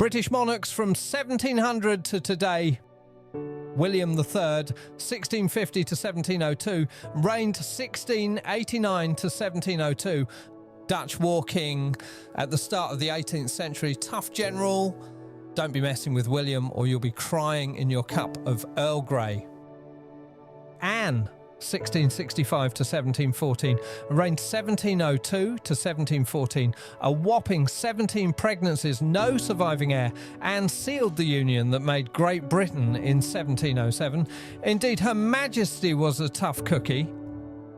British monarchs from 1700 to today. William III, 1650 to 1702, reigned 1689 to 1702. Dutch war king at the start of the 18th century. Tough general. Don't be messing with William or you'll be crying in your cup of Earl Grey. Anne, 1665 to 1714, reigned 1702 to 1714. A whopping 17 pregnancies, no surviving heir, and sealed the union that made Great Britain in 1707. Indeed, Her Majesty was a tough cookie.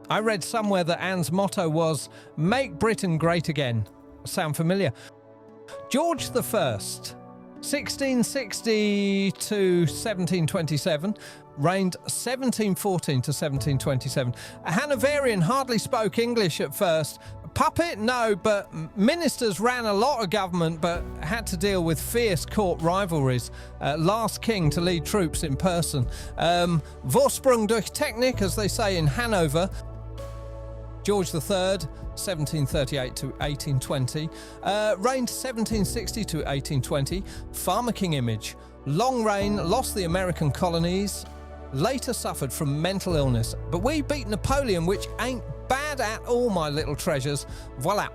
I read somewhere that Anne's motto was, "Make Britain great again." Sound familiar? George I, 1660 to 1727, reigned 1714 to 1727. A Hanoverian, hardly spoke English at first. Puppet? No, but ministers ran a lot of government but had to deal with fierce court rivalries. Last king to lead troops in person. Vorsprung durch Technik, as they say in Hanover. George III, 1738 to 1820, reigned 1760 to 1820, Farmer King image, long reign, lost the American colonies, later suffered from mental illness. But we beat Napoleon, which ain't bad at all, my little treasures. Voila.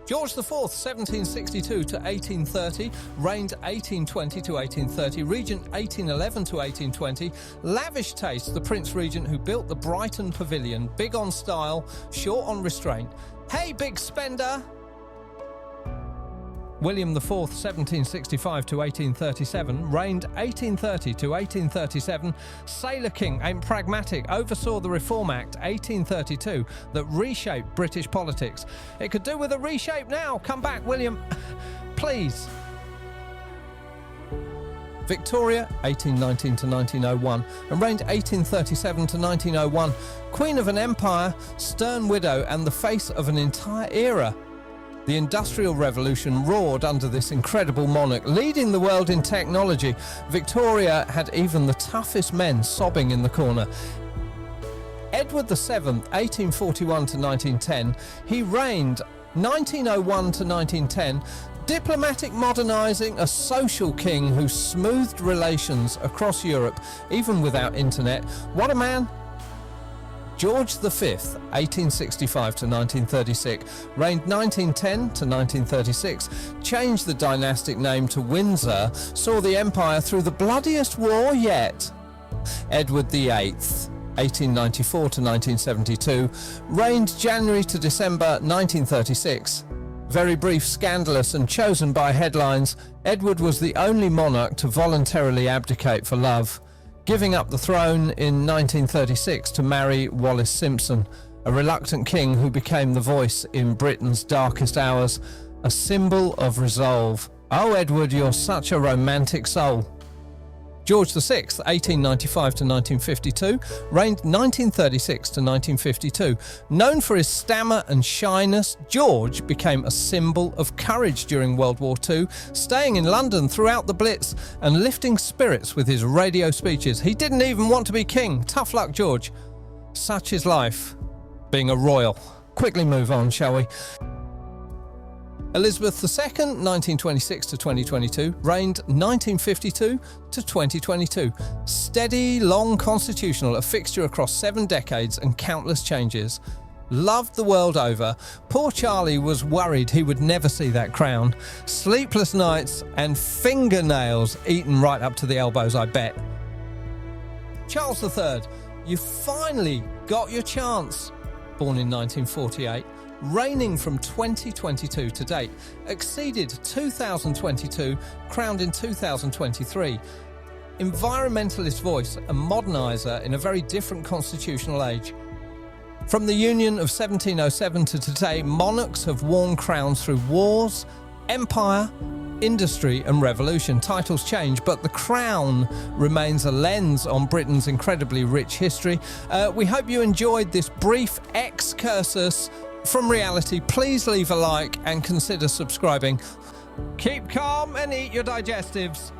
George IV, 1762 to 1830, reigned 1820 to 1830, regent 1811 to 1820, lavish taste, the Prince Regent who built the Brighton Pavilion, big on style, short on restraint. Hey, big spender! William IV, 1765 to 1837, reigned 1830 to 1837, Sailor King, ain't pragmatic, oversaw the Reform Act 1832 that reshaped British politics. It could do with a reshape now. Come back, William. Please. Victoria, 1819 to 1901, and reigned 1837 to 1901, Queen of an empire, stern widow, and the face of an entire era. The Industrial Revolution roared under this incredible monarch, leading the world in technology. Victoria had even the toughest men sobbing in the corner. Edward VII, 1841 to 1910, he reigned 1901 to 1910, diplomatic modernising, a social king who smoothed relations across Europe, even without internet. What a man! George V, 1865 to 1936, reigned 1910 to 1936, changed the dynastic name to Windsor, saw the empire through the bloodiest war yet. Edward VIII, 1894 to 1972, reigned January to December 1936. Very brief, scandalous, and chosen by headlines, Edward was the only monarch to voluntarily abdicate for love, giving up the throne in 1936 to marry Wallis Simpson, a reluctant king who became the voice in Britain's darkest hours, a symbol of resolve. Oh, Edward, you're such a romantic soul. George VI, 1895 to 1952, reigned 1936 to 1952. Known for his stammer and shyness, George became a symbol of courage during World War II, staying in London throughout the Blitz and lifting spirits with his radio speeches. He didn't even want to be king. Tough luck, George. Such is life, being a royal. Quickly move on, shall we? Elizabeth II, 1926 to 2022, reigned 1952 to 2022. Steady, long constitutional, a fixture across 7 decades and countless changes. Loved the world over. Poor Charlie was worried he would never see that crown. Sleepless nights and fingernails eaten right up to the elbows, I bet. Charles III, you finally got your chance. Born in 1948. Reigning from 2022 to date, exceeded 2022, crowned in 2023. Environmentalist voice, a moderniser in a very different constitutional age. From the Union of 1707 to today, monarchs have worn crowns through wars, empire, industry and revolution. Titles change, but the crown remains a lens on Britain's incredibly rich history. We hope you enjoyed this brief excursus from reality. Please leave a like and consider subscribing. Keep calm and eat your digestives.